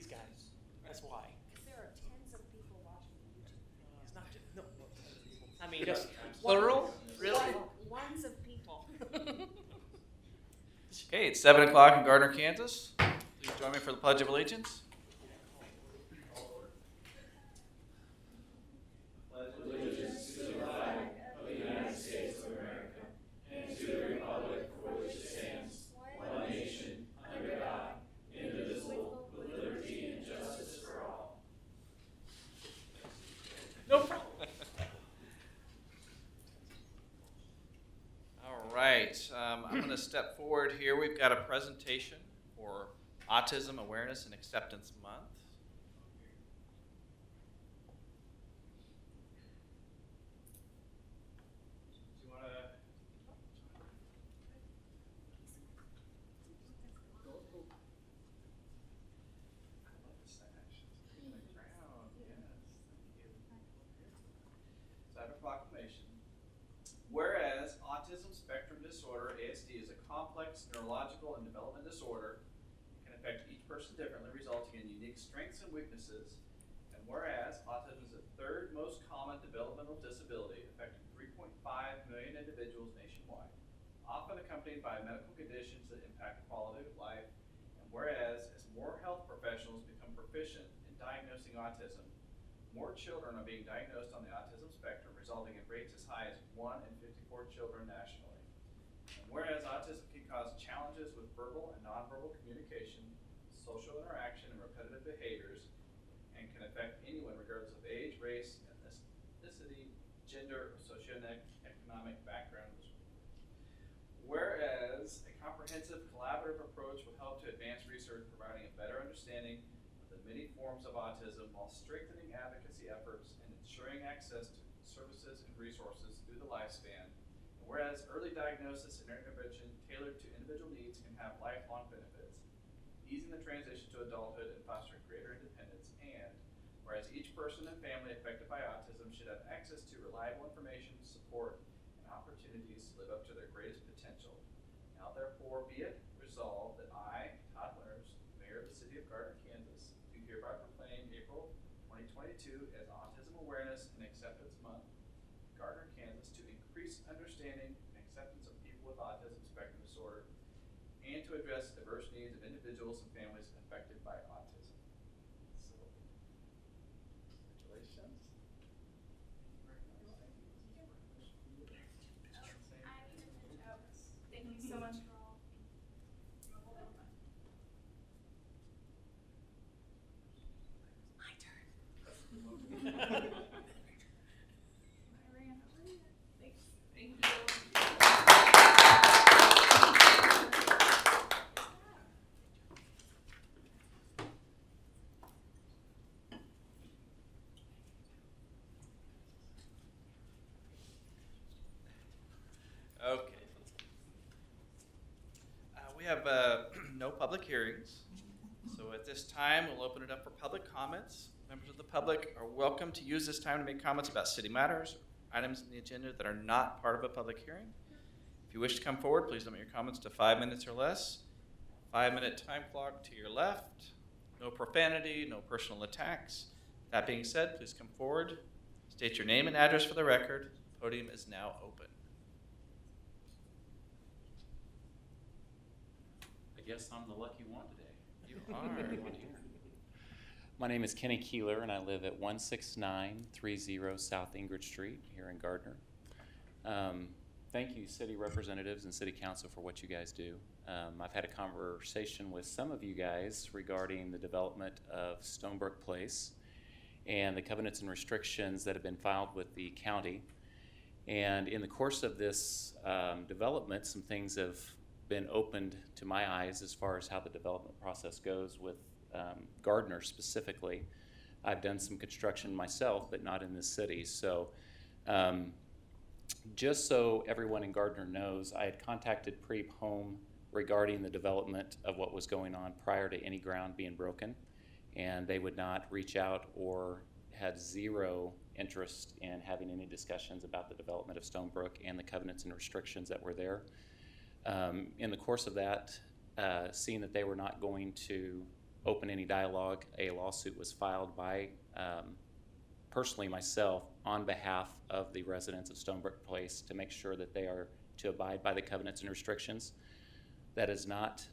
guys. That's why. Because there are tens of people watching YouTube. It's not just, no. I mean, Just plural? Really? Ones of people. Okay, it's 7 o'clock in Gardner, Kansas. Please join me for the Pledge of Allegiance. Allegiance to the flag of the United States of America and to the republic for which it stands, one nation, under God, indivisible, with liberty and justice for all. No problem. All right, I'm going to step forward here. We've got a presentation for Autism Awareness and Acceptance Month. Do you want to? Proclamation. Whereas autism spectrum disorder, ASD, is a complex neurological and development disorder, it can affect each person differently, resulting in unique strengths and weaknesses. And whereas autism is the third most common developmental disability, affecting 3.5 million individuals nationwide, often accompanied by medical conditions that impact quality of life. And whereas as more health professionals become proficient in diagnosing autism, more children are being diagnosed on the autism spectrum, resulting in rates as high as 1 in 54 children nationally. And whereas autism can cause challenges with verbal and nonverbal communication, social interaction, and repetitive behaviors, and can affect anyone regardless of age, race, ethnicity, gender, or socioeconomic background. Whereas a comprehensive collaborative approach will help to advance research, providing a better understanding of the many forms of autism while strengthening advocacy efforts and ensuring access to services and resources through the lifespan. And whereas early diagnosis and intervention tailored to individual needs can have lifelong benefits, easing the transition to adulthood and fostering greater independence. And whereas each person and family affected by autism should have access to reliable information, support, and opportunities to live up to their greatest potential. Now therefore be it resolved that I, Todd Winters, Mayor of the City of Gardner, Kansas, do hereby proclaim April 2022 as Autism Awareness and Acceptance Month, Gardner, Kansas, to increase understanding and acceptance of people with autism spectrum disorder and to address diverse needs of individuals and families affected by autism. So, congratulations. Thank you so much for all. My turn. Thanks. Thank you. Okay. We have no public hearings, so at this time we'll open it up for public comments. Members of the public are welcome to use this time to make comments about city matters, items in the agenda that are not part of a public hearing. If you wish to come forward, please limit your comments to 5 minutes or less. 5-minute time clock to your left. No profanity, no personal attacks. That being said, please come forward. State your name and address for the record. The podium is now open. I guess I'm the lucky one today. You are. My name is Kenny Keeler, and I live at 16930 South Ingrid Street here in Gardner. Thank you, city representatives and city council, for what you guys do. I've had a conversation with some of you guys regarding the development of Stonebrook Place and the covenants and restrictions that have been filed with the county. And in the course of this development, some things have been opened to my eyes as far as how the development process goes with Gardner specifically. I've done some construction myself, but not in this city. So just so everyone in Gardner knows, I had contacted Preep Home regarding the development of what was going on prior to any ground being broken, and they would not reach out or had zero interest in having any discussions about the development of Stonebrook and the covenants and restrictions that were there. In the course of that, seeing that they were not going to open any dialogue. A lawsuit was filed by personally myself on behalf of the residents of Stonebrook Place to make sure that they are to abide by the covenants and restrictions. That has not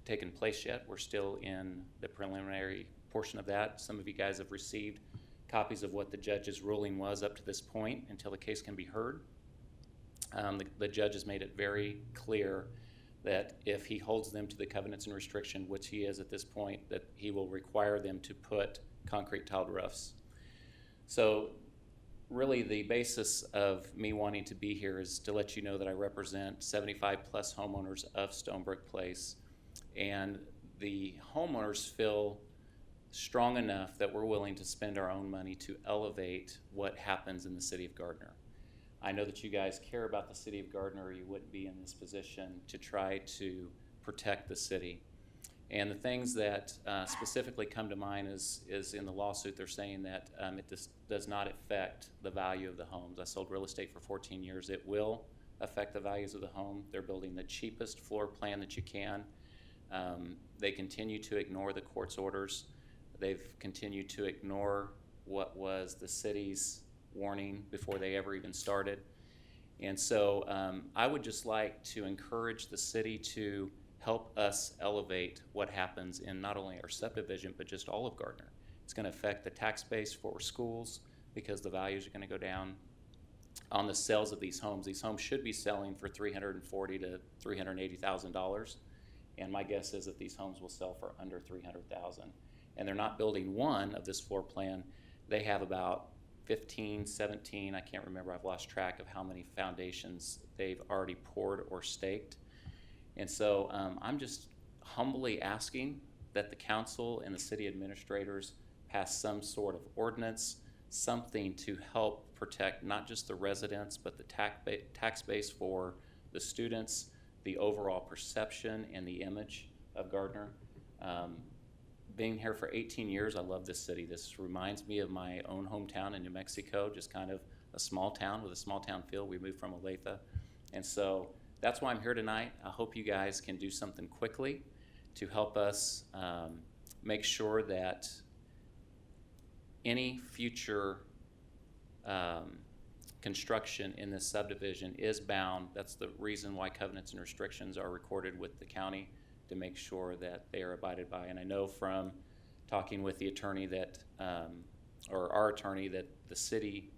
taken place yet. We're still in the preliminary portion of that. Some of you guys have received copies of what the judge's ruling was up to this point until the case can be heard. The judge has made it very clear that if he holds them to the covenants and restriction, which he is at this point, that he will require them to put concrete tiled roofs. So really the basis of me wanting to be here is to let you know that I represent 75 plus homeowners of Stonebrook Place, and the homeowners feel strong enough that we're willing to spend our own money to elevate what happens in the city of Gardner. I know that you guys care about the city of Gardner, or you wouldn't be in this position to try to protect the city. And the things that specifically come to mind is in the lawsuit they're saying that it does not affect the value of the homes. I sold real estate for 14 years. It will affect the values of the home. They're building the cheapest floor plan that you can. They continue to ignore the court's orders. They've continued to ignore what was the city's warning before they ever even started. And so I would just like to encourage the city to help us elevate what happens in not only our subdivision, but just all of Gardner. It's going to affect the tax base for schools because the values are going to go down on the sales of these homes. These homes should be selling for $340,000 to $380,000. And my guess is that these homes will sell for under $300,000. And they're not building one of this floor plan. They have about 15, 17, I can't remember, I've lost track of how many foundations they've already poured or staked. And so I'm just humbly asking that the council and the city administrators pass some sort of ordinance, something to help protect not just the residents, but the tax base for the students, the overall perception and the image of Gardner. Being here for 18 years, I love this city. This reminds me of my own hometown in New Mexico, just kind of a small town with a small town feel. We moved from Olathe. And so that's why I'm here tonight. I hope you guys can do something quickly to help us make sure that any future construction in this subdivision is bound. That's the reason why covenants and restrictions are recorded with the county, to make sure that they are abided by. And I know from talking with the attorney that, or our attorney, that the city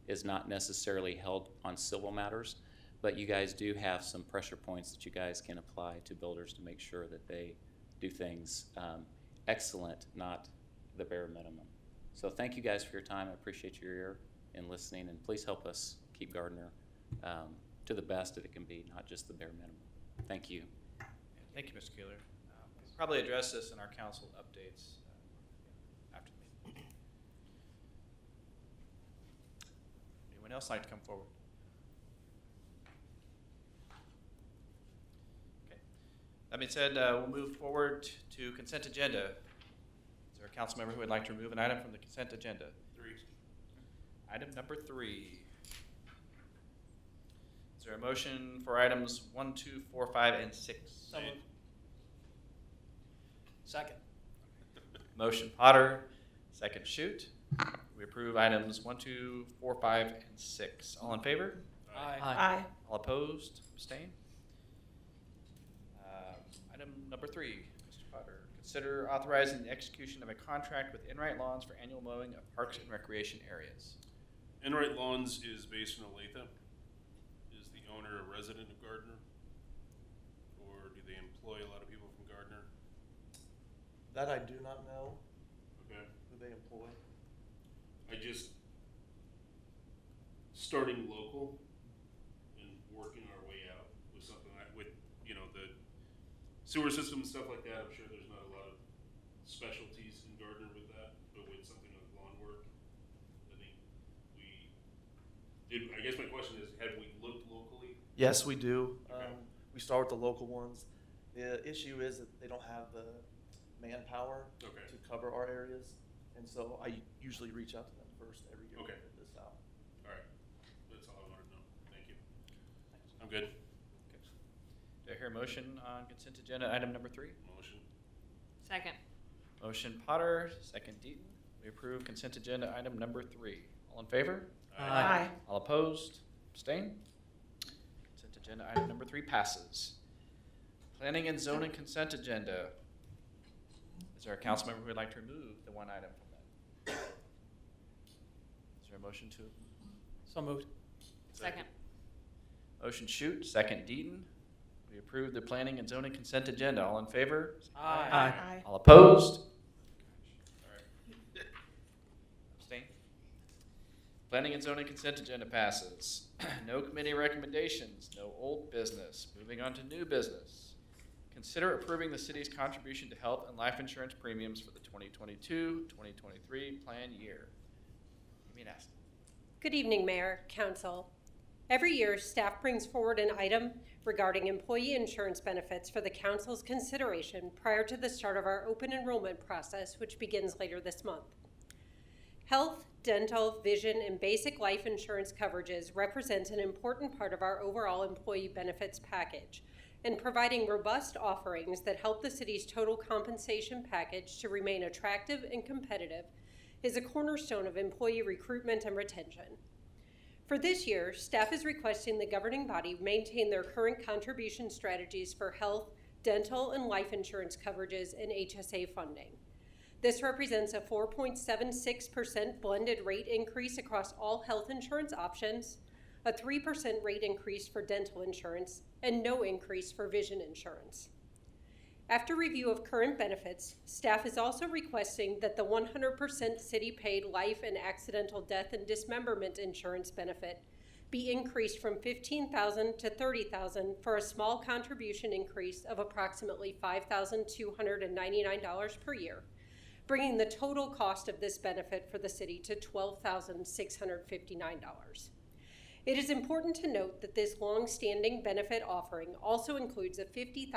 is not necessarily held on civil matters, but you guys do have some pressure points that you guys can apply to builders to make sure that they do things excellent, not the bare minimum. So thank you guys for your time. I appreciate your ear and listening, and please help us keep Gardner to the best that it can be, not just the bare minimum. Thank you. Thank you, Mr. Keeler. We'll probably address this in our council updates after the meeting. Anyone else like to come forward? Okay. That being said, we'll move forward to consent agenda. Is there a council member who would like to remove an item from the consent agenda? 3. Item number 3. Is there a motion for items 1, 2, 4, 5, and 6? So moved. Second. Motion Potter, second Shoot. We approve items 1, 2, 4, 5, and 6. All in favor? Aye. All opposed? Abstain? Item number 3, Mr. Potter. Consider authorizing the execution of a contract with Enright Lawns for annual mowing of parks and recreation areas. Enright Lawns is based in Olathe. Is the owner a resident of Gardner? Or do they employ a lot of people from Gardner? That I do not know Okay. who they employ. I just, starting local and working our way out with something like, with, you know, the sewer system and stuff like that, I'm sure there's not a lot of specialties in Gardner with that, but with something like lawn work, I think I guess my question is, have we looked locally? Yes, we do. Okay. We start with the local ones. The issue is that they don't have the manpower Okay. to cover our areas, and so I usually reach out to them first every year. Okay. To get this out. All right, that's all I wanted to know. Thank you. I'm good. Do I hear a motion on consent agenda item number 3? Motion. Second. Motion Potter, second Deaton. We approve consent agenda item number 3. All in favor? Aye. All opposed? Abstain? Consent agenda item number 3 passes. Planning and zoning consent agenda. Is there a council member who would like to remove the one item from that? Is there a motion to? So moved. Second. Motion Shoot, second Deaton. We approve the planning and zoning consent agenda. All in favor? Aye. All opposed? Abstain? Planning and zoning consent agenda passes. No committee recommendations, no old business. Moving on to new business. Consider approving the city's contribution to health and life insurance premiums for the 2022-2023 plan year. You mean ask? Good evening, Mayor, Council. Every year, staff brings forward an item regarding employee insurance benefits for the Council's consideration prior to the start of our open enrollment process, which begins later this month. Health, dental, vision, and basic life insurance coverages represent an important part of our overall employee benefits package, and providing robust offerings that help the city's total compensation package to remain attractive and competitive is a cornerstone of employee recruitment and retention. For this year, staff is requesting the governing body maintain their current contribution strategies for health, dental, and life insurance coverages and HSA funding. This represents a 4.76% blended rate increase across all health insurance options, a 3% rate increase for dental insurance, and no increase for vision insurance. After review of current benefits, staff is also requesting that the 100% city-paid life and accidental death and dismemberment insurance benefit be increased from $15,000 to $30,000 for a small contribution increase of approximately $5,299 per year, bringing the total cost of this benefit for the city to $12,659. It is important to note that this long-standing benefit offering also includes a $50,000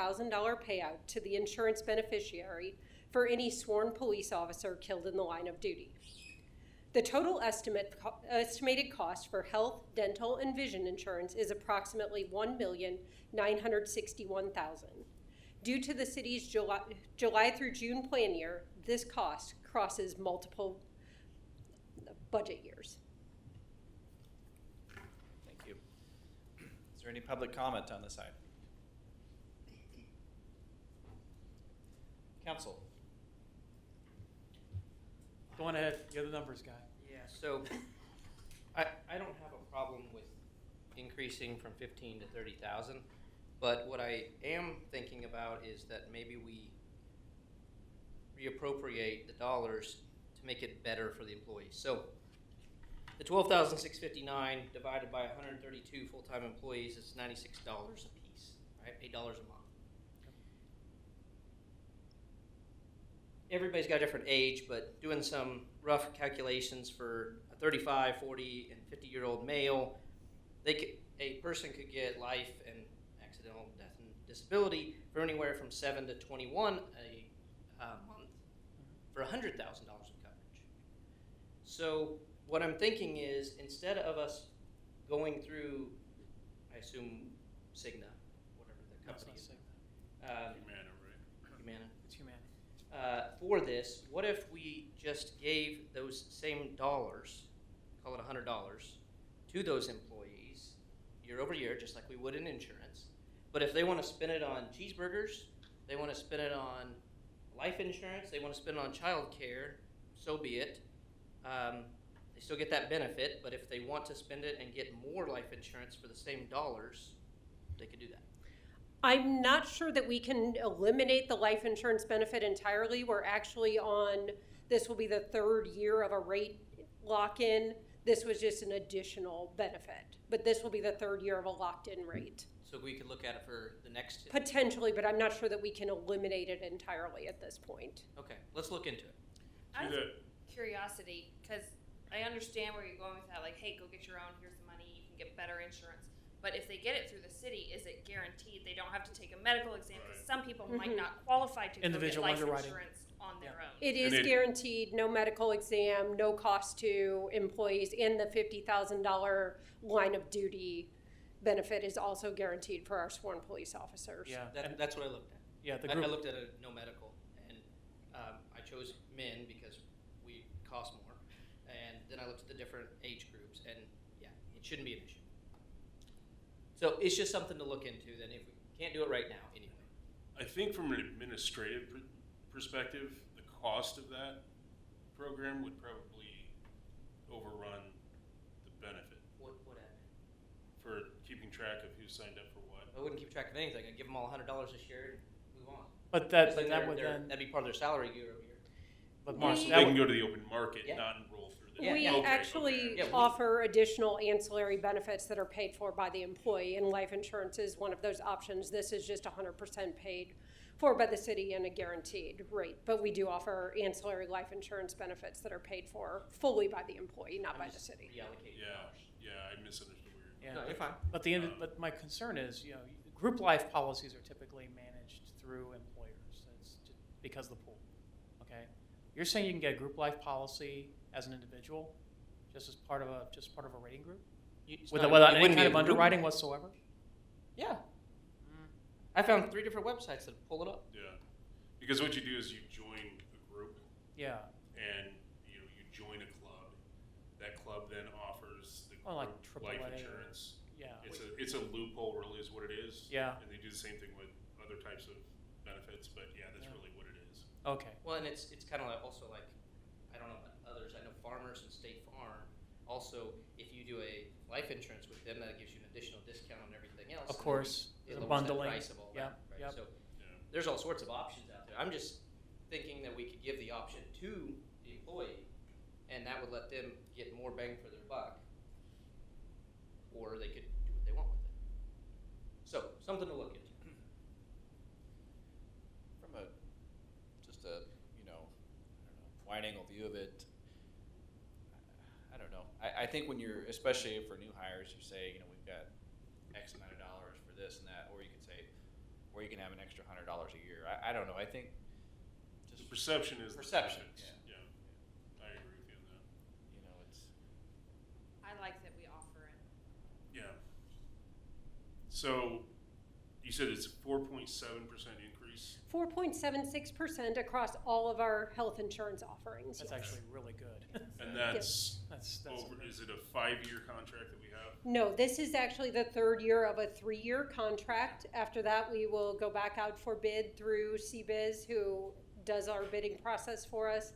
payout to the insurance beneficiary for any sworn police officer killed in the line of duty. The total estimated cost for health, dental, and vision insurance is approximately $1,961,000. Due to the city's July through June plan year, this cost crosses multiple budget years. Is there any public comment on this item? Council. Go on ahead. You're the numbers guy. Yeah, so I don't have a problem with increasing from 15 to 30,000, but what I am thinking about is that maybe we reappropriate the dollars to make it better for the employees. So the $12,659 divided by 132 full-time employees is $96 a piece, right? $8 a month. Everybody's got a different age, but doing some rough calculations for a 35, 40, and 50-year-old male, a person could get life and accidental death and disability for anywhere from 7 to 21 a month for $100,000 of coverage. So what I'm thinking is, instead of us going through, I assume Cigna, whatever the company is, Humana, It's Humana. for this, what if we just gave those same dollars, call it $100, to those employees year over year, just like we would in insurance. But if they want to spend it on cheeseburgers, they want to spend it on life insurance, they want to spend it on child care, so be it. They still get that benefit, but if they want to spend it and get more life insurance for the same dollars, they could do that. I'm not sure that we can eliminate the life insurance benefit entirely. We're actually on, this will be the third year of a rate lock-in. This was just an additional benefit, but this will be the third year of a locked-in rate. So we could look at it for the next. Potentially, but I'm not sure that we can eliminate it entirely at this point. Okay, let's look into it. Out of curiosity, because I understand where you're going with that, like, hey, go get your own, here's the money, you can get better insurance. But if they get it through the city, is it guaranteed they don't have to take a medical exam? Because some people might not qualify to Individual go get life underwriting. insurance on their own. It is guaranteed, no medical exam, no cost to employees, and the $50,000 line of duty benefit is also guaranteed for our sworn police officers. Yeah. That's what I looked at. Yeah. The I group. looked at a no medical, and chose men because we cost more. And then I looked at the different age groups, and yeah, it shouldn't be an issue. So it's just something to look into. Then if we can't do it right now, anyway. I think from an administrative perspective, the cost of that program would probably overrun the benefit What admin? for keeping track of who signed up for what. I wouldn't keep track of anything. I'd give them all $100 this year and move on. But Because that, then that would they're- then, that'd be part of their salary year over year. but We- Mark, So that they can would, go to the open market, Yeah. not enroll through the. Yeah, We yeah. Okay, actually okay. Yeah, we- offer additional ancillary benefits that are paid for by the employee, and life insurance is one of those options. This is just 100% paid for by the city and a guaranteed rate. But we do offer ancillary life insurance benefits that are paid for fully by the employee, not by the city. Reallocate Yeah, dollars. yeah, I misunderstood where you're. yeah. No, you're fine. But but my concern is, you know, group life policies are typically managed through employers. It's just because of the pool. Okay, you're saying you can get a group life policy as an individual, just as part of a rating group, It's without not- it any wouldn't kind be of a group. underwriting whatsoever. Yeah. I found 3 different websites that pull it up. Yeah, because what you do is you join a group Yeah. and you join a club. That club then offers the Oh, like group life AAA or- insurance. Yeah. It's a loophole, really, is what it is. Yeah. And they do the same thing with other types of benefits, but yeah, that's really what it is. Okay. Well, and it's kind of like also like, I don't know about others, I know Farmers and State Farm, also, if you do a life insurance with them, that gives you an additional discount on everything else. Of and course, it the lowers bundling. the price of all Yeah, that, right? yep. So Yeah. there's all sorts of options out there. I'm just thinking that we could give the option to the employee, and that would let them get more bang for their buck, or they could do what they want with it. So, something to look into. From just a, I don't know, wide angle view of it, I don't know. I think when you're, especially for new hires, you say, we've got X amount of dollars for this and that, or you could say, or you can have an extra $100 a year. I don't know. I think The just, perception is. the Perception, benefits. Yeah. I agree with you on that. it's, I like that we offer it. Yeah. So, you said it's 4.7% increase? 4.76% across all of our health insurance offerings. That's yes. actually really good. And that's That's over, is it a 5-year contract that we have? No, this is actually the third year of a 3-year contract. After that, we will go back out for bid through CBiz, who does our bidding process for us.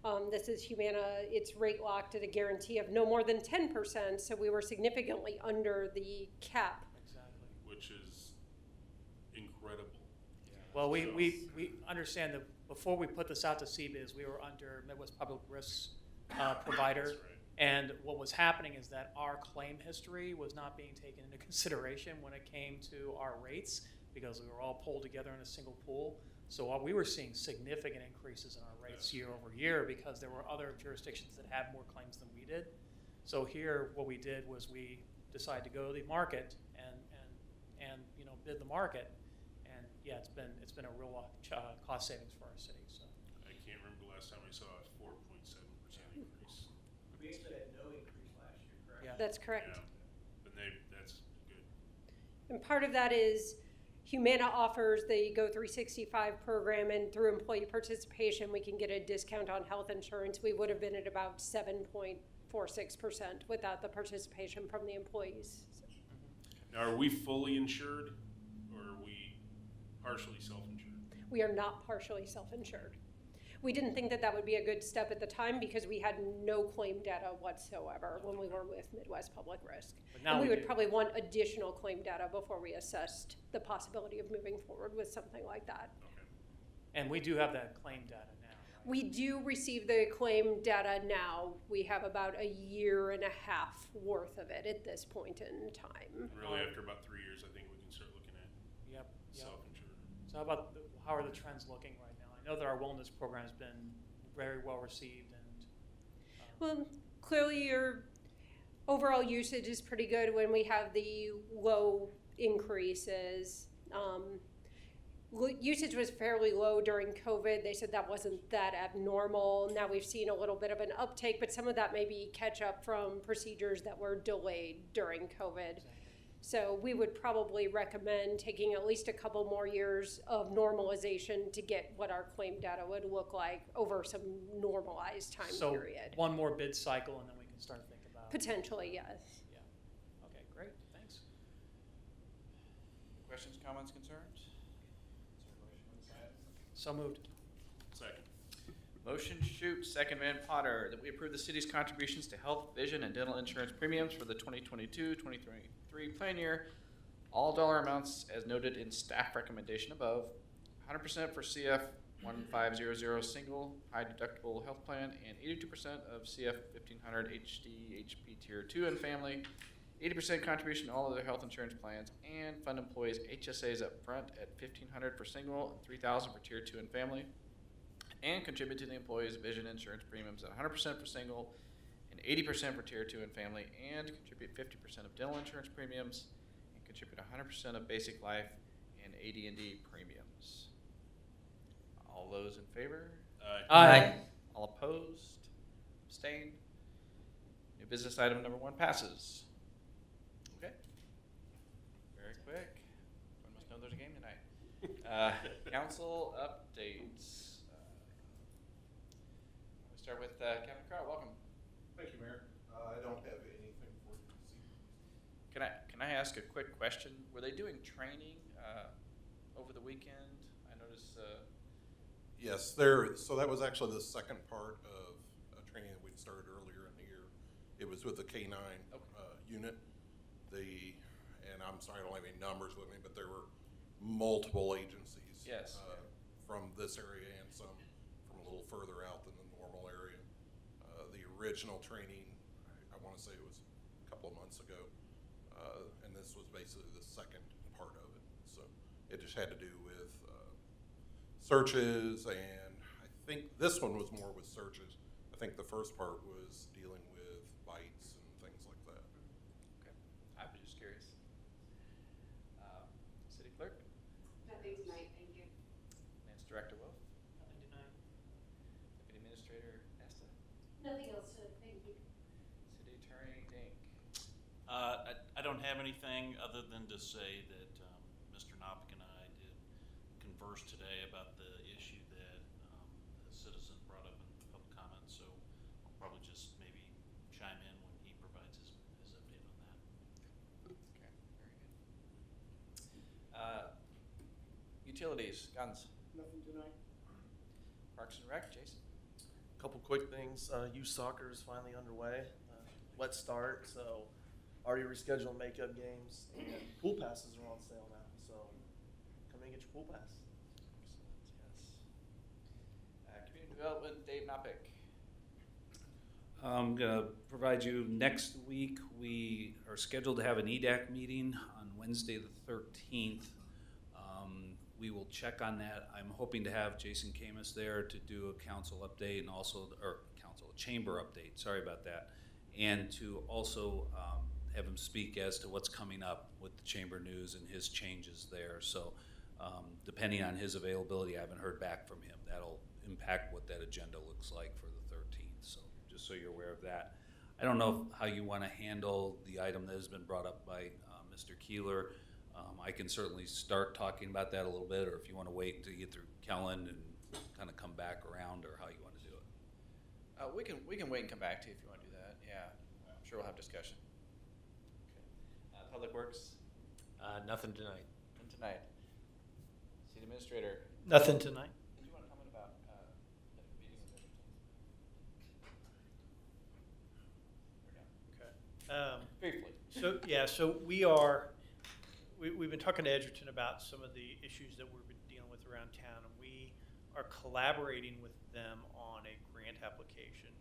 Okay. This is Humana. It's rate locked at a guarantee of no more than 10%, so we were significantly under the cap. Exactly. Which is incredible. Well, we understand that before we put this out to CBiz, we were under Midwest Public Risks provider. That's right. And what was happening is that our claim history was not being taken into consideration when it came to our rates, because we were all pulled together in a single pool. So we were seeing significant increases in our rates year over year because there were other jurisdictions that had more claims than we did. So here, what we did was we decided to go to the market and bid the market. And yeah, it's been a real cost savings for our city. So. I can't remember the last time I saw a 4.7% increase. We actually had no increase last year, correct? Yeah. That's correct. Yeah. And that's good. And part of that is Humana offers the Go 365 program, and through employee participation, we can get a discount on health insurance. We would have been at about 7.46% without the participation from the employees. Now, are we fully insured or are we partially self-insured? We are not partially self-insured. We didn't think that that would be a good step at the time because we had no claim data whatsoever when we were with Midwest Public Risk. But now And we we would do. probably want additional claim data before we assessed the possibility of moving forward with something like that. Okay. And we do have that claim data now. Right? We do receive the claim data now. We have about a year and a half worth of it at this point in time. And really, after about 3 years, I think we can start looking at Yep. self-insured. So how are the trends looking right now? I know that our wellness program has been very well received, and Well, clearly your overall usage is pretty good when we have the low increases. Usage was fairly low during COVID. They said that wasn't that abnormal. Now we've seen a little bit of an uptake, but some of that may be catch up from procedures that were delayed during COVID. So we would probably recommend taking at least a couple more years of normalization to get what our claim data would look like over some normalized time So period. one more bid cycle and then we can start thinking about. Potentially, yes. Yeah. Okay, great, thanks. Questions, comments, concerns? Is there a motion on this item? So moved. Second. Motion shoot, second Van Potter, that we approve the city's contributions to health, vision, and dental insurance premiums for the 2022-2023 plan year. All dollar amounts as noted in staff recommendation above. 100% for CF 1500 single high deductible health plan and 82% of CF 1500 HD HP tier 2 and family. 80% contribution to all other health insurance plans and fund employees HSAs up front at 1500 for single and 3000 for tier 2 and family. And contribute to the employees' vision insurance premiums at 100% for single and 80% for tier 2 and family, and contribute 50% of dental insurance premiums and contribute 100% of basic life and AD&D premiums. All those in favor? Aye. All opposed? Abstained? New business item number 1 passes. Okay. Very quick. Everyone must know there's a game tonight. Council updates. We start with Captain Carl. Welcome. Thank you, Mayor. I don't have anything for you this evening. Can I ask a quick question? Were they doing training over the weekend? I noticed. Yes, so that was actually the second part of a training that we'd started earlier in the year. It was with the K-9 unit. And I'm sorry, I don't have any numbers with me, but there were multiple agencies. Yes. From this area and some from a little further out than the normal area. The original training, I want to say it was a couple of months ago, and this was basically the second part of it. So it just had to do with searches, and I think this one was more with searches. I think the first part was dealing with bites and things like that. Okay. I was just curious. City Clerk? Nothing tonight, thank you. Finance Director Wolf? Nothing tonight. Deputy Administrator Nesta? Nothing else, thank you. City Attorney Dink? I don't have anything other than to say that Mr. Knopick and I did converse today about the issue that a citizen brought up in public comments, so I'll probably just maybe chime in when he provides his update on that. Okay, very good. Utilities, Guns? Nothing tonight. Parks and Rec, Jason? Couple quick things. Youth soccer is finally underway. Let's start. So already rescheduled makeup games. And pool passes are on sale now. So come in and get your pool pass. Excellent, yes. Community Development, Dave Knopick. I'm going to provide you next week. We are scheduled to have an EDAC meeting on Wednesday the 13th. We will check on that. I'm hoping to have Jason Camus there to do a council update and also, a chamber update, sorry about that, and to also have him speak as to what's coming up with the chamber news and his changes there. So depending on his availability, I haven't heard back from him. That'll impact what that agenda looks like for the 13th. So just so you're aware of that. I don't know how you want to handle the item that has been brought up by Mr. Keeler. I can certainly start talking about that a little bit, or if you want to wait until you get through Kellen and kind of come back around, or how you want to do it. We can wait and come back to you if you want to do that. Yeah, I'm sure we'll have discussion. Okay. Public Works? Nothing tonight. And tonight. City Administrator? Nothing tonight. Did you want to comment about the meeting with Edgerton? Okay. Briefly. So we've been talking to Edgerton about some of the issues that we've been dealing with around town, and we are collaborating with them on a grant application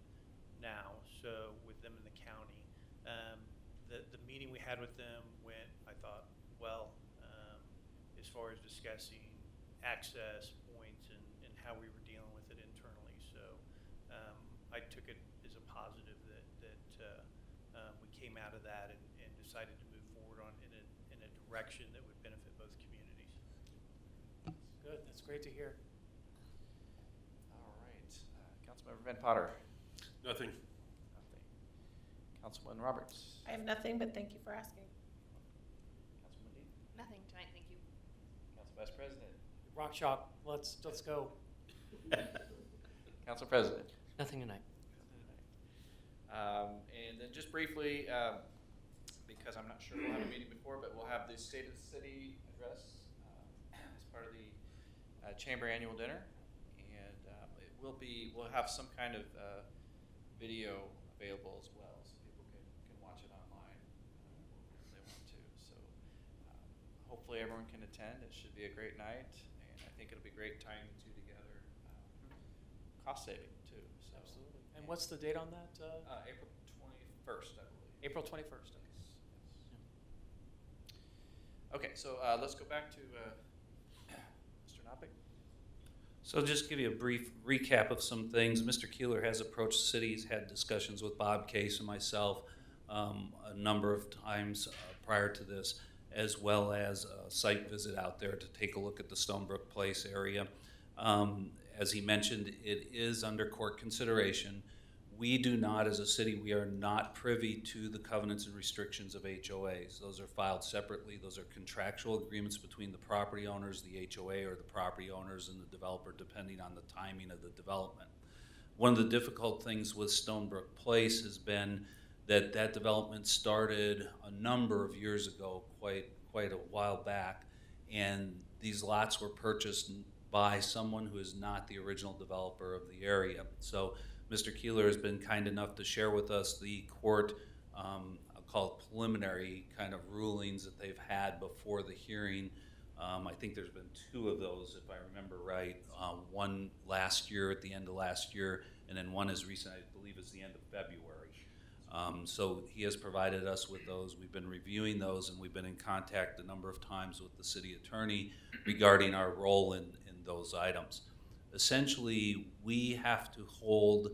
now, so with them in the county. The meeting we had with them went, I thought, well, as far as discussing access points and how we were dealing with it internally. So I took it as a positive that we came out of that and decided to move forward in a direction that would benefit both communities. Good, that's great to hear. All right. Councilmember Van Potter? Nothing. Nothing. Councilman Roberts? I have nothing, but thank you for asking. Nothing tonight, thank you. Council Vice President. Rock Chalk, let's go. Council President. Nothing tonight. And then just briefly, because I'm not sure we'll have a meeting before, but we'll have the State of the City address as part of the Chamber Annual Dinner. And it will be, we'll have some kind of video available as well, so people can watch it online if they want to. So hopefully everyone can attend. It should be a great night, and I think it'll be great tying the two together. Cost saving too. So. Absolutely. And what's the date on that? April 21st, I believe. April 21st. Okay, so let's go back to Mr. Nopick. So just give you a brief recap of some things. Mr. Keeler has approached the city. He's had discussions with Bob Case and myself a number of times prior to this, as well as a site visit out there to take a look at the Stonebrook Place area. As he mentioned, it is under court consideration. We do not, as a city, we are not privy to the covenants and restrictions of HOAs. Those are filed separately. Those are contractual agreements between the property owners, the HOA, or the property owners and the developer, depending on the timing of the development. One of the difficult things with Stonebrook Place has been that that development started a number of years ago, quite a while back, and these lots were purchased by someone who is not the original developer of the area. So Mr. Keeler has been kind enough to share with us the court, I'll call it preliminary kind of rulings that they've had before the hearing. I think there's been 2 of those, if I remember right. One last year, at the end of last year, and then one as recent, I believe, is the end of February. So he has provided us with those. We've been reviewing those, and we've been in contact a number of times with the city attorney regarding our role in those items. Essentially, we have to hold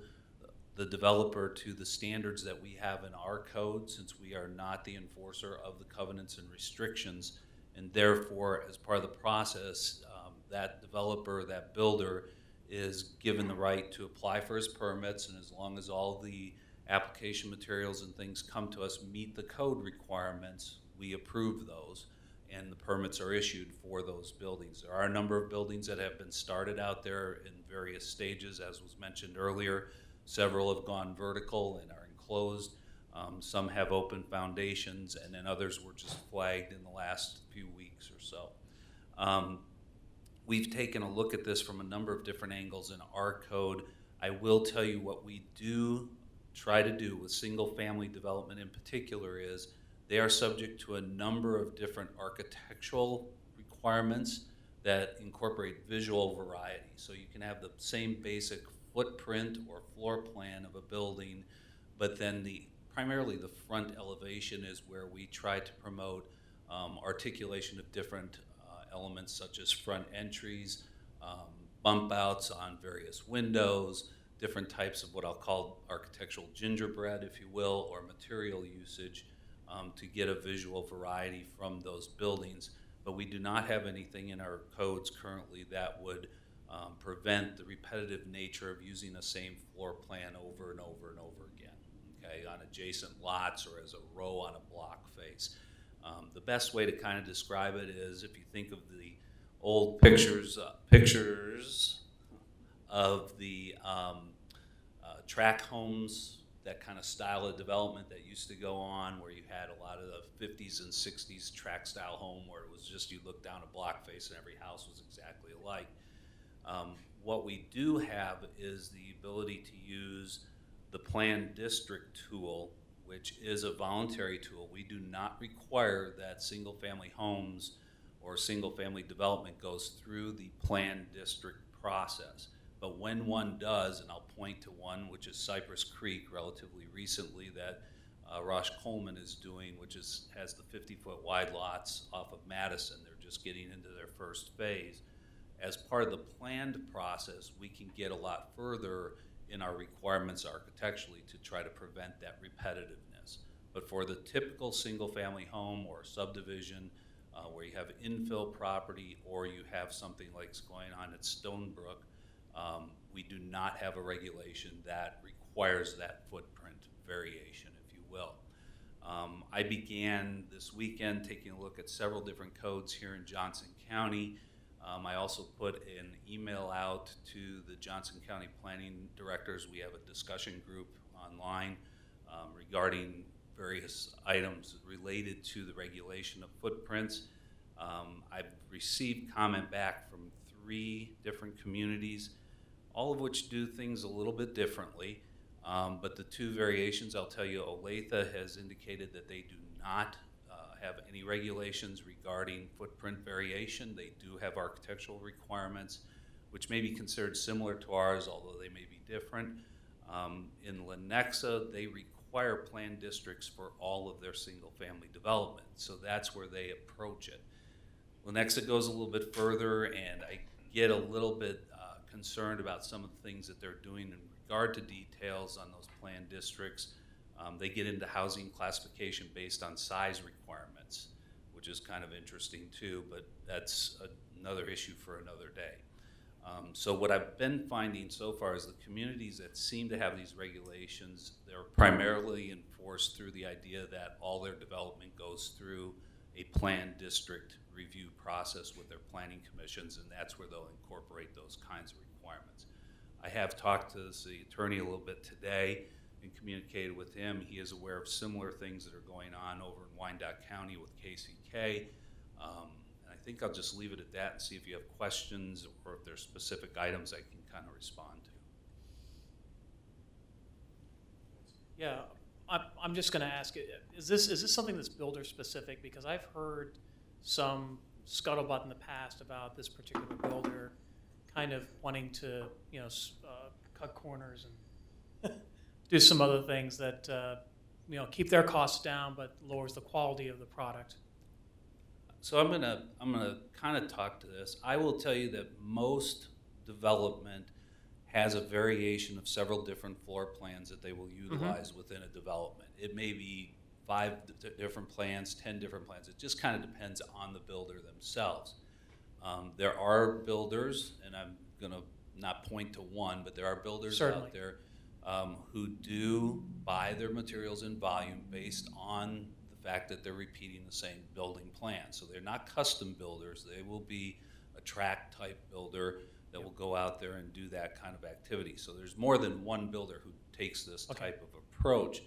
the developer to the standards that we have in our code, since we are not the enforcer of the covenants and restrictions, and therefore, as part of the process, that developer, that builder, is given the right to apply for his permits, and as long as all the application materials and things come to us meet the code requirements, we approve those, and the permits are issued for those buildings. There are a number of buildings that have been started out there in various stages, as was mentioned earlier. Several have gone vertical and are enclosed. Some have open foundations, and then others were just flagged in the last few weeks or so. We've taken a look at this from a number of different angles in our code. I will tell you what we do try to do with single-family development in particular is they are subject to a number of different architectural requirements that incorporate visual variety. So you can have the same basic footprint or floor plan of a building, but then primarily the front elevation is where we try to promote articulation of different elements, such as front entries, bump outs on various windows, different types of what I'll call architectural gingerbread, if you will, or material usage to get a visual variety from those buildings. But we do not have anything in our codes currently that would prevent the repetitive nature of using the same floor plan over and over and over again, okay, on adjacent lots or as a row on a block face. The best way to kind of describe it is if you think of the old pictures of the tract homes, that kind of style of development that used to go on, where you had a lot of the 50s and 60s tract style home where it was just you look down a block face and every house was exactly alike. What we do have is the ability to use the Planned District tool, which is a voluntary tool. We do not require that single-family homes or single-family development goes through the Planned District process. But when one does, and I'll point to one, which is Cypress Creek, relatively recently, that Rosh Coleman is doing, which has the 50-foot wide lots off of Madison. They're just getting into their first phase. As part of the planned process, we can get a lot further in our requirements architecturally to try to prevent that repetitiveness. But for the typical single-family home or subdivision where you have infill property or you have something like what's going on at Stonebrook, we do not have a regulation that requires that footprint variation, if you will. I began this weekend taking a look at several different codes here in Johnson County. I also put an email out to the Johnson County planning directors. We have a discussion group online regarding various items related to the regulation of footprints. I've received comment back from 3 different communities, all of which do things a little bit differently. But the 2 variations, I'll tell you, Olathe has indicated that they do not have any regulations regarding footprint variation. They do have architectural requirements, which may be considered similar to ours, although they may be different. In Lenexa, they require planned districts for all of their single-family development, so that's where they approach it. Lenexa goes a little bit further, and I get a little bit concerned about some of the things that they're doing in regard to details on those planned districts. They get into housing classification based on size requirements, which is kind of interesting too, but that's another issue for another day. So what I've been finding so far is the communities that seem to have these regulations, they're primarily enforced through the idea that all their development goes through a planned district review process with their planning commissions, and that's where they'll incorporate those kinds of requirements. I have talked to the city attorney a little bit today and communicated with him. He is aware of similar things that are going on over in Wyandotte County with KCK. And I think I'll just leave it at that and see if you have questions or if there's specific items I can kind of respond to. Yeah, I'm just going to ask, is this something that's builder specific? Because I've heard some scuttlebutt in the past about this particular builder kind of wanting to, cut corners and do some other things that, keep their costs down but lowers the quality of the product. So I'm gonna kind of talk to this. I will tell you that most development has a variation of several different floor plans that they will utilize within a development. It may be 5 different plans, 10 different plans. It just kind of depends on the builder themselves. There are builders, and I'm gonna not point to one, but there are builders Certainly out there who do buy their materials in volume based on the fact that they're repeating the same building plan. So they're not custom builders. They will be a tract type builder that will go out there and do that kind of activity. So there's more than one builder who takes this type of approach.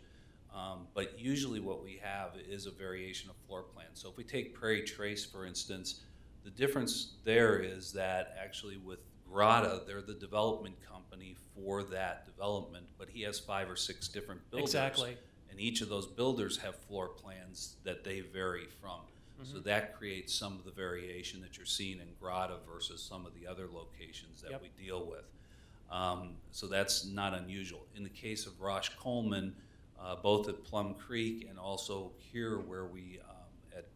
But usually what we have is a variation of floor plan. So if we take Prairie Trace, for instance, the difference there is that actually with Grata, they're the development company for that development, but he has 5 or 6 different builders. Exactly. And each of those builders have floor plans that they vary from. So that creates some of the variation that you're seeing in Grata versus some of the other locations that we deal with. So that's not unusual. In the case of Roche Coleman, both at Plum Creek and also here where we, at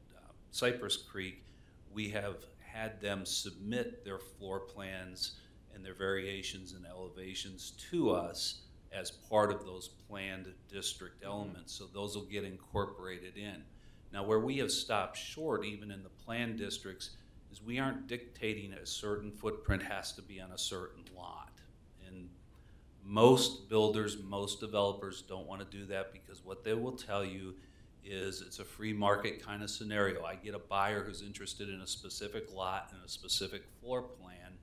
Cypress Creek, we have had them submit their floor plans and their variations and elevations to us as part of those planned district elements. So those will get incorporated in. Now where we have stopped short, even in the planned districts, is we aren't dictating a certain footprint has to be on a certain lot. And most builders, most developers don't want to do that because what they will tell you is it's a free market kind of scenario. I get a buyer who's interested in a specific lot and a specific floor plan,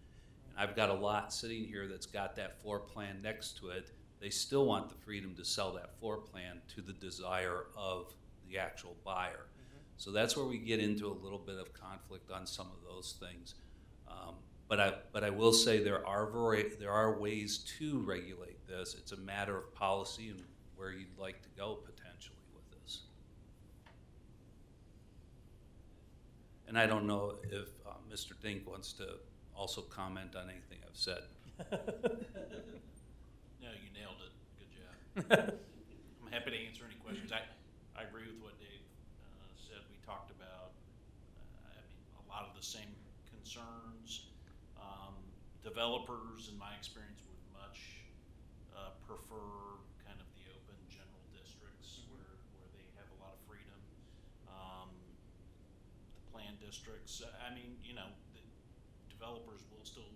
and I've got a lot sitting here that's got that floor plan next to it. They still want the freedom to sell that floor plan to the desire of the actual buyer. So that's where we get into a little bit of conflict on some of those things. But I will say there are ways to regulate this. It's a matter of policy and where you'd like to go potentially with this. And I don't know if Mr. Dink wants to also comment on anything I've said. No, you nailed it. Good job. I'm happy to answer any questions. I agree with what Dave said. We talked about, a lot of the same concerns. Developers, in my experience, would much prefer kind of the open general districts where they have a lot of freedom. The planned districts, the developers will still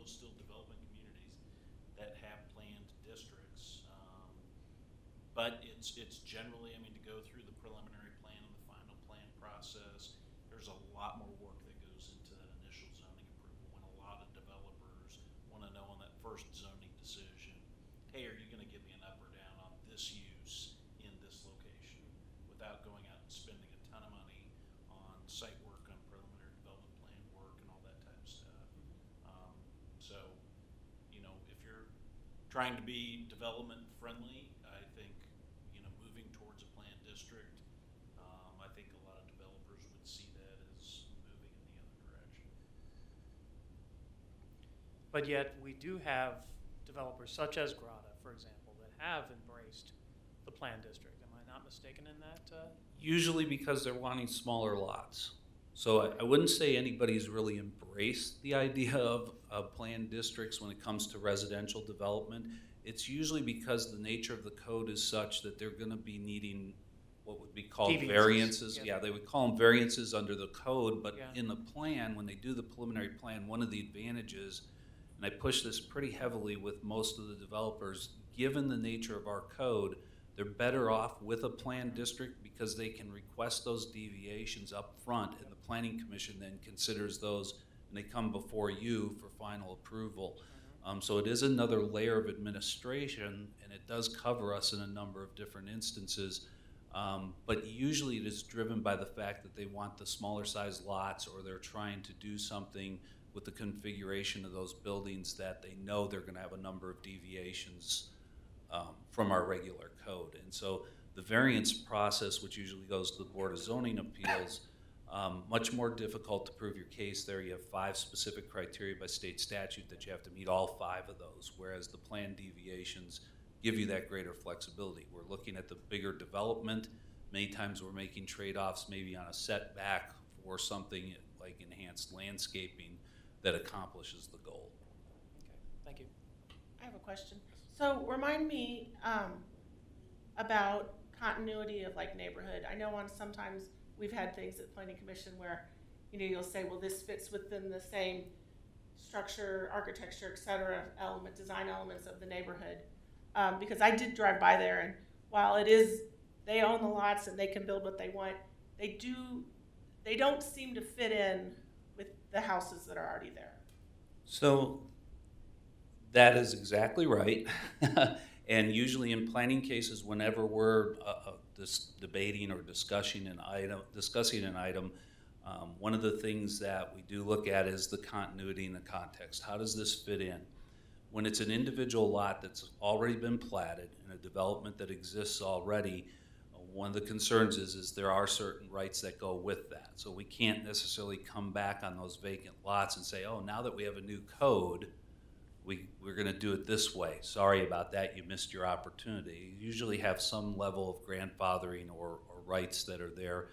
will still develop in communities that have planned districts. But it's generally, I mean, to go through the preliminary plan and the final plan process, there's a lot more work that goes into that initial zoning approval, when a lot of developers want to know on that first zoning decision, hey, are you going to give me an up or down on this use in this location, without going out and spending a ton of money on site work, on preliminary development plan work, and all that type of stuff. So, you know, if you're trying to be development friendly, I think, you know, moving towards a planned district, I think a lot of developers would see that as moving in the other direction. But yet, we do have developers such as Grata, for example, that have embraced the planned district. Am I not mistaken in that? Usually because they're wanting smaller lots. So I wouldn't say anybody's really embraced the idea of planned districts when it comes to residential development. It's usually because the nature of the code is such that they're gonna be needing what would be called Deviances, variances. yeah. Yeah, they would call them variances under the code, but Yeah. in the plan, when they do the preliminary plan, one of the advantages, and I push this pretty heavily with most of the developers, given the nature of our code, they're better off with a planned district because they can request those deviations up front, and the planning commission then considers those, and they come before you for final approval. So it is another layer of administration, and it does cover us in a number of different instances. But usually it is driven by the fact that they want the smaller size lots, or they're trying to do something with the configuration of those buildings that they know they're gonna have a number of deviations from our regular code. And so the variance process, which usually goes to the Board of Zoning Appeals, much more difficult to prove your case there. You have 5 specific criteria by state statute that you have to meet all 5 of those, whereas the planned deviations give you that greater flexibility. We're looking at the bigger development. Many times we're making trade-offs maybe on a setback for something like enhanced landscaping that accomplishes the goal. Okay, thank you. I have a question. So remind me about continuity of like neighborhood. I know on sometimes we've had things at planning commission where, you know, you'll say, well, this fits within the same structure, architecture, et cetera, design elements of the neighborhood. Because I did drive by there, and while it is, they own the lots and they can build what they want, they don't seem to fit in with the houses that are already there. So that is exactly right. And usually in planning cases, whenever we're debating or discussing an item, one of the things that we do look at is the continuity and the context. How does this fit in? When it's an individual lot that's already been platted and a development that exists already, one of the concerns is there are certain rights that go with that. So we can't necessarily come back on those vacant lots and say, oh, now that we have a new code, we're going to do it this way. Sorry about that, you missed your opportunity. You usually have some level of grandfathering or rights that are there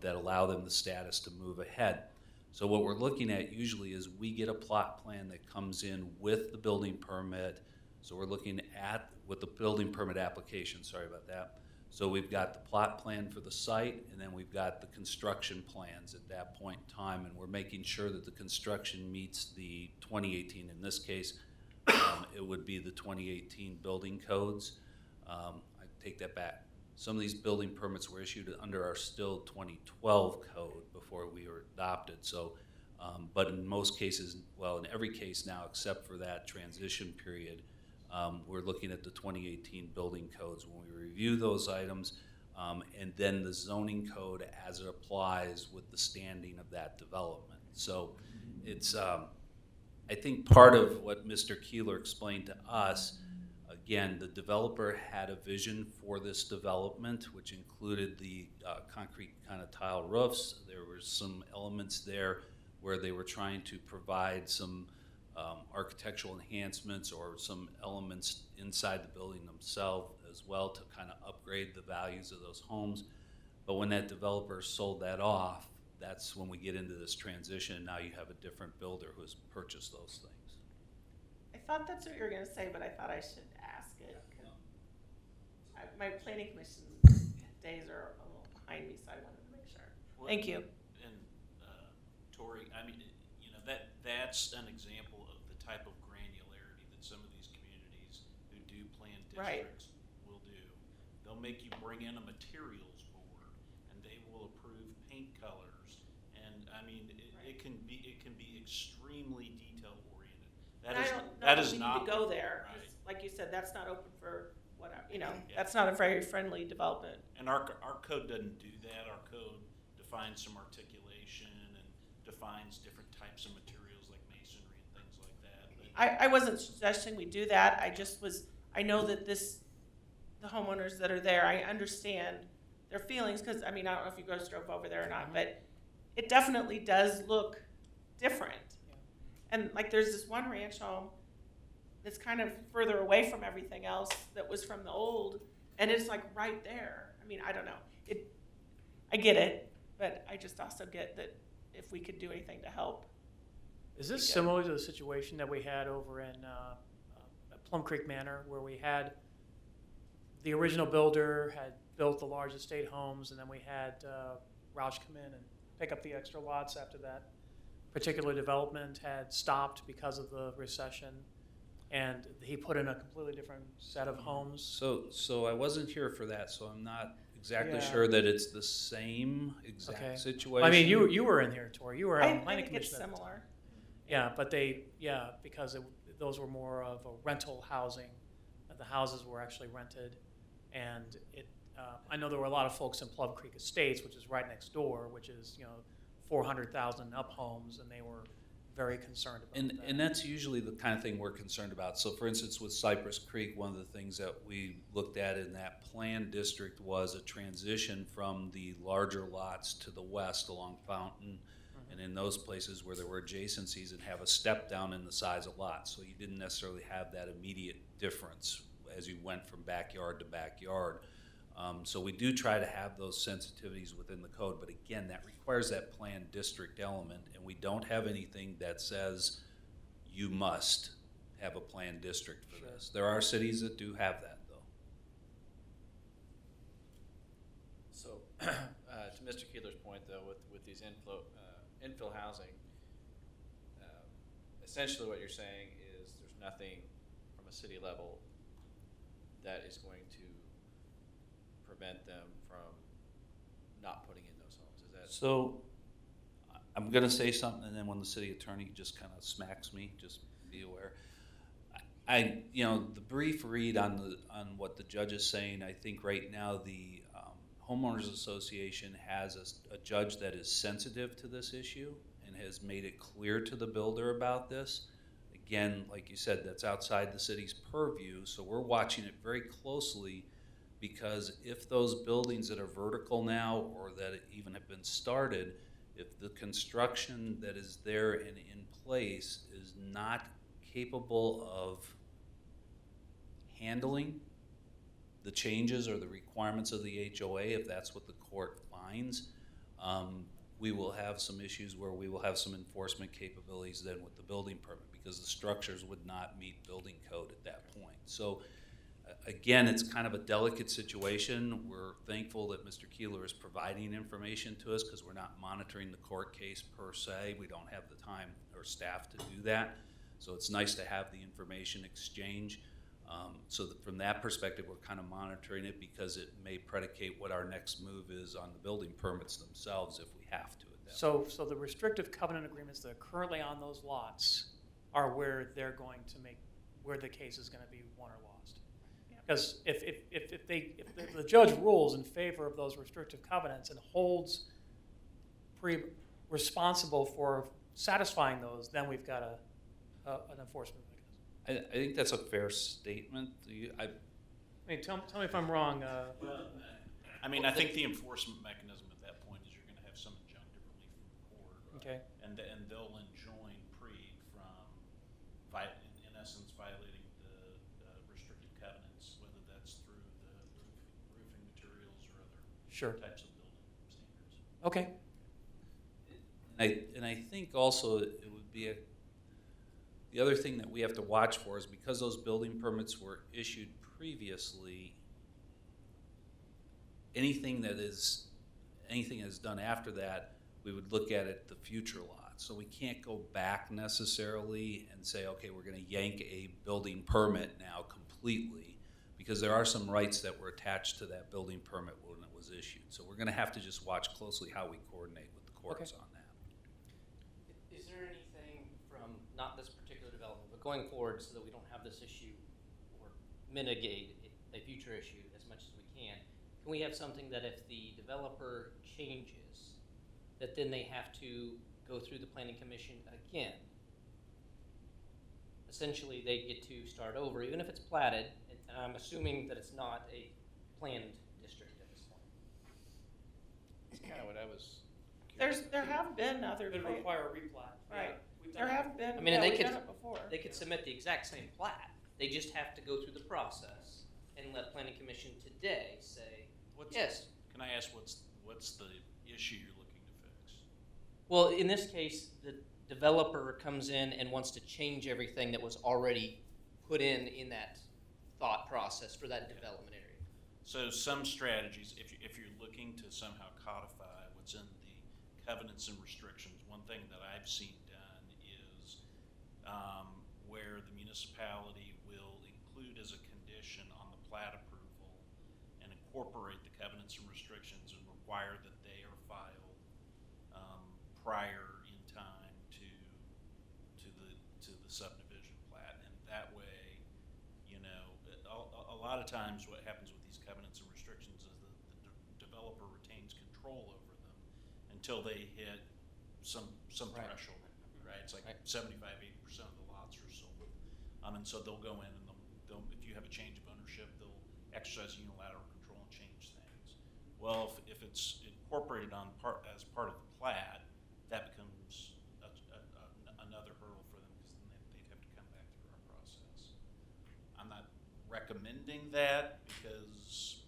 that allow them the status to move ahead. So what we're looking at usually is we get a plot plan that comes in with the building permit. So we're looking at with the building permit application, sorry about that. So we've got the plot plan for the site, and then we've got the construction plans at that point in time, and we're making sure that the construction meets the 2018, in this case, it would be the 2018 building codes. I take that back. Some of these building permits were issued under our still 2012 code before we were adopted. So, but in most cases, well, in every case now, except for that transition period, we're looking at the 2018 building codes when we review those items, and then the zoning code as it applies with the standing of that development. So it's, I think part of what Mr. Keeler explained to us, again, the developer had a vision for this development, which included the concrete kind of tile roofs. There were some elements there where they were trying to provide some architectural enhancements or some elements inside the building themselves as well to kind of upgrade the values of those homes. But when that developer sold that off, that's when we get into this transition. Now you have a different builder who has purchased those things. I thought that's what you were going to say, but I thought I should ask it. My planning commission days are a little behind me, so I wanted to make sure. Thank you. And Tori, I mean, you know, that's an example of the type of granularity that some of these communities who do plan Right. districts will do. they'll make you bring in a materials board, and they will approve paint colors. And I mean, it can be extremely detail oriented. And I don't know that that is we not need to go there. 'Cause right. like you said, that's not open for whatever, you know, Yeah. that's not a very friendly development. And our code doesn't do that. Our code defines some articulation and defines different types of materials like masonry and things like that. But I wasn't suggesting we do that. I know that the homeowners that are there, I understand their feelings, because, I mean, I don't know if you guys drove over there or not, but it definitely does look different. Yeah. And like, there's this one ranch home that's kind of further away from everything else that was from the old, and it's like right there. I mean, I don't know. I get it, but I just also get that if we could do anything to help. Is this similar to the situation that we had over in Plum Creek Manor, where we had the original builder had built the large estate homes, and then we had Roush come in and pick up the extra lots after that particular development had stopped because of the recession, and he put in a completely different set of homes? So I wasn't here for that, so I'm not exactly Yeah. sure that it's the same exact Okay. situation. I mean, you were in here, Tori. You were on I planning think it's commission at the time. similar. Yeah, but because those were more of a rental housing. The houses were actually rented, and I know there were a lot of folks in Plum Creek Estates, which is right next door, which is 400,000 up homes, and they were very concerned about that. And that's usually the kind of thing we're concerned about. So for instance, with Cypress Creek, one of the things that we looked at in that planned district was a transition from the larger lots to the west along Fountain, and in those places where there were adjacencies, and have a step down in the size of lots. So you didn't necessarily have that immediate difference as you went from backyard to backyard. So we do try to have those sensitivities within the code, but again, that requires that planned district element, and we don't have anything that says you must have a planned district for this. There are cities that do have that, though. So, to Mr. Keeler's point, though, with these infill housing, essentially what you're saying is there's nothing from a city level that is going to prevent them from not putting in those homes. Is that So I'm going to say something, and then when the city attorney just kind of smacks me, just be aware. The brief read on what the judge is saying, I think right now the Homeowners Association has a judge that is sensitive to this issue and has made it clear to the builder about this. Again, like you said, that's outside the city's purview, so we're watching it very closely, because if those buildings that are vertical now, or that even have been started, if the construction that is there and in place is not capable of handling the changes or the requirements of the HOA, if that's what the court finds, we will have some issues where we will have some enforcement capabilities then with the building permit, because the structures would not meet building code at that point. So again, it's kind of a delicate situation. We're thankful that Mr. Keeler is providing information to us, because we're not monitoring the court case per se. We don't have the time or staff to do that. So it's nice to have the information exchange. So that from that perspective, we're kind of monitoring it, because it may predicate what our next move is on the building permits themselves if we have to. At that point. So the restrictive covenant agreements that are currently on those lots are where they're going to where the case is going to be won or lost. Because if the judge rules in favor of those restrictive covenants and holds responsible for satisfying those, then we've got an enforcement mechanism. I think that's a fair statement. I mean, tell me if I'm wrong. I think the enforcement mechanism at that point is you're going to have some injunctive relief from the court. Okay. And they'll enjoin Preed from, in essence, violating the restrictive covenants, whether that's through the roofing materials or other types of building standards. Okay. And I think also it would be the other thing that we have to watch for is, because those building permits were issued previously, anything that is done after that, we would look at it the future lot. So we can't go back necessarily and say, okay, we're going to yank a building permit now completely, because there are some rights that were attached to that building permit when it was issued. So we're gonna have to just watch closely how we coordinate with the courts on that. Is there anything from, not this particular development, but going forward so that we don't have this issue or mitigate a future issue as much as we can we have something that if the developer changes, that then they have to go through the planning commission again? Essentially, they get to start over, even if it's platted, and I'm assuming that it's not a planned district at this point. That's kind of what I was. There have been other. It would require a replat. Right. We've There done have been. I mean, and yeah, they we've could, done it before. they could submit the exact same plat. They just have to go through the process and let planning commission today say, yes. Can I ask what's the issue you're looking to fix? Well, in this case, the developer comes in and wants to change everything that was already put in that thought process for that development area. So some strategies, if you're looking to somehow codify what's in the covenants and restrictions, one thing that I've seen done is where the municipality will include as a condition on the plat approval and incorporate the covenants and restrictions and require that they are filed prior in time to the subdivision plat. And that way, you know, a lot of times what happens with these covenants and restrictions is that the developer retains control over them until they hit some Right. threshold, right? It's like 75–80% of the lots are sold. And so they'll go in and they'll, if you have a change of ownership, they'll exercise unilateral control and change things. Well, if it's incorporated as part of the plat, that becomes another hurdle for them, because then they'd have to come back through our process. I'm not recommending that, because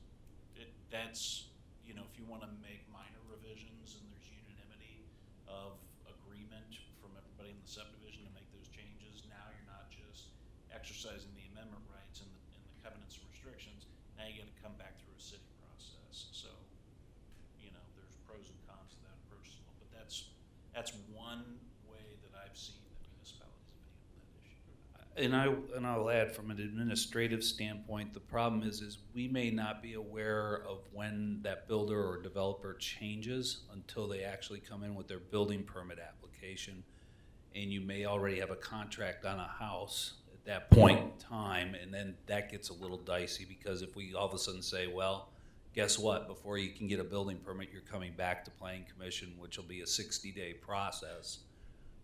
that's, you know, if you want to make minor revisions and there's unanimity of agreement from everybody in the subdivision to make those changes, now you're not just exercising the amendment rights and the covenants and restrictions, now you got to come back through a city process. So, you know, there's pros and cons to that approach as well, but that's one way that I've seen that municipalities have handled that issue. And I'll add, from an administrative standpoint, the problem is we may not be aware of when that builder or developer changes until they actually come in with their building permit application. And you may already have a contract on a house at that point in time, and then that gets a little dicey, because if we all of a sudden say, well, guess what, before you can get a building permit, you're coming back to planning commission, which will be a 60-day process,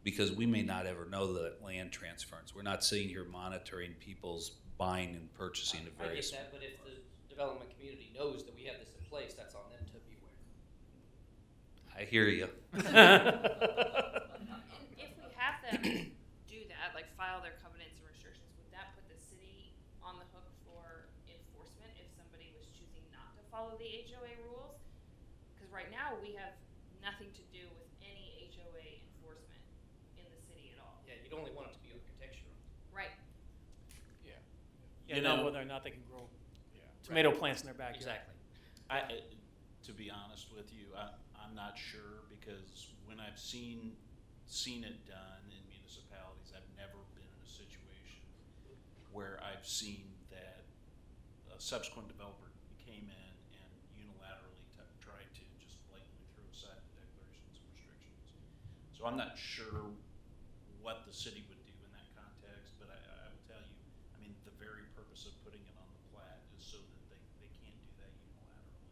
because we may not ever know that land transference. We're not sitting here monitoring people's buying and purchasing of various. I get that, but if the development community knows that we have this in place, that's on them to beware. I hear you. If we have them do that, like file their covenants and restrictions, would that put the city on the hook for enforcement if somebody was choosing not to follow the HOA rules? Because right now, we have nothing to do with any HOA enforcement in the city at all. Yeah, you'd only want it to be architectural. Right. Yeah. Yeah, You not know- whether or not they can grow Yeah. tomato plants in their backyard. Exactly. To be honest with you, I'm not sure, because when I've seen it done in municipalities, I've never been in a situation where I've seen that a subsequent developer came in and unilaterally tried to just blatantly throw aside the declarations and restrictions. So I'm not sure what the city would do in that context, but I will tell you, I mean, the very purpose of putting it on the plat is so that they can't do that unilaterally.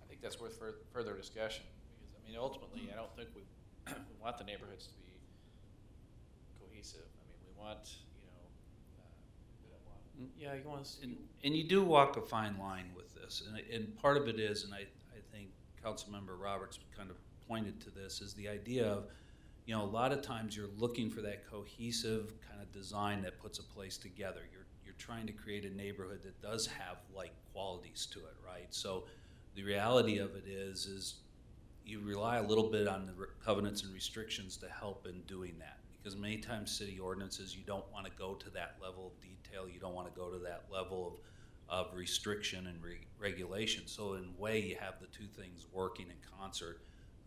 I think that's worth further discussion, because, I mean, ultimately, I don't think we want the neighborhoods to be cohesive. I mean, we want, you know, we don't want. Yeah, you want to. And you do walk a fine line with this, and part of it is, and I think Councilmember Roberts kind of pointed to this, is the idea of, you know, a lot of times you're looking for that cohesive kind of design that puts a place together. You're trying to create a neighborhood that does have like qualities to it, right? So the reality of it is you rely a little bit on the covenants and restrictions to help in doing that, because many times city ordinances, you don't want to go to that level of detail. You don't want to go to that level of restriction and regulation. So in a way, you have the two things working in concert.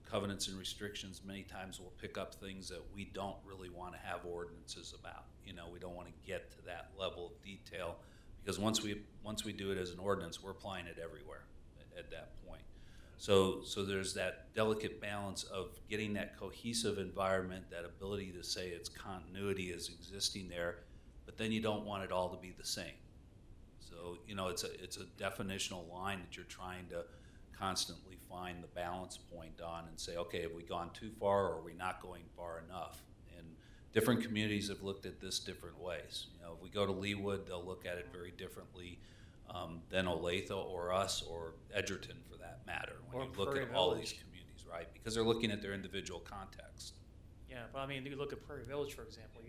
The covenants and restrictions many times will pick up things that we don't really want to have ordinances about. You know, we don't want to get to that level of detail, because once we do it as an ordinance, we're applying it everywhere at that point. So there's that delicate balance of getting that cohesive environment, that ability to say its continuity is existing there, but then you don't want it all to be the same. So, you know, it's a definitional line that you're trying to constantly find the balance point on and say, okay, have we gone too far, or are we not going far enough? And different communities have looked at this different ways. You know, if we go to Leawood, they'll look at it very differently than Olathe or us or Edgerton, for that matter, when Or you look Prairie at all Village. these communities, right? Because they're looking at their individual context. Yeah, but I mean, you look at Prairie Village, for example.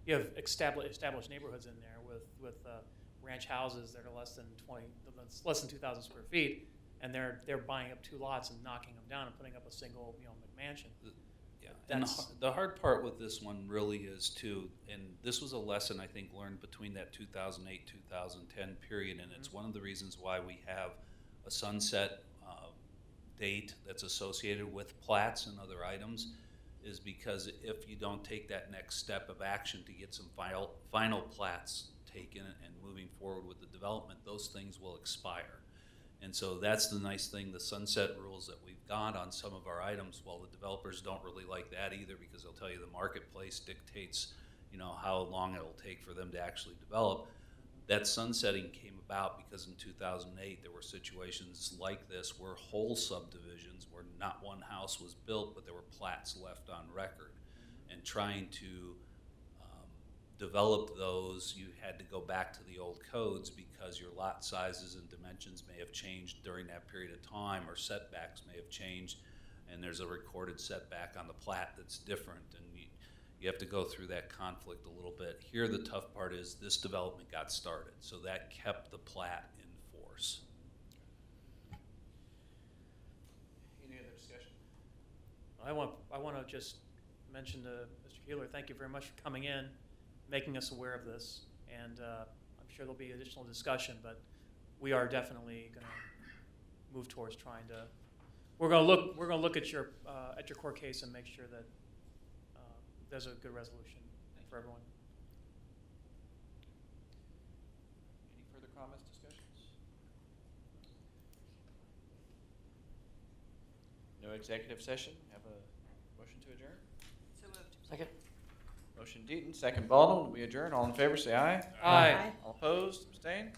You have established neighborhoods in there with ranch houses that are less than 2,000 square feet, and they're buying up 2 lots and knocking them down and putting up a single McMansion. Yeah, and That's- the hard part with this one really is too, and this was a lesson I think learned between that 2008, 2010 period, and it's one of the reasons why we have a sunset date that's associated with plats and other items, is because if you don't take that next step of action to get some final plats taken and moving forward with the development, those things will expire. And so that's the nice thing, the sunset rules that we've got on some of our items. Well, the developers don't really like that either, because they'll tell you the marketplace dictates, you know, how long it'll take for them to actually develop. That sunsetting came about because in 2008 there were situations like this where whole subdivisions where not one house was built, but there were plats left on record. And trying to develop those, you had to go back to the old codes because your lot sizes and dimensions may have changed during that period of time, or setbacks may have changed, and there's a recorded setback on the plat that's different, and you have to go through that conflict a little bit. Here the tough part is this development got started, so that kept the plat in force. Any other discussion? I want to just mention to Mr. Keeler, thank you very much for coming in, making us aware of this, and I'm sure there'll be additional discussion, but we are definitely going to move towards trying to. We're going to look at your court case and make sure that there's a good resolution for everyone. Any further comments, discussions? No executive session. Have a motion to adjourn? So moved. Second. Motion Deaton, second Baldwin. We adjourn. All in favor, say aye. Aye. All opposed, abstain?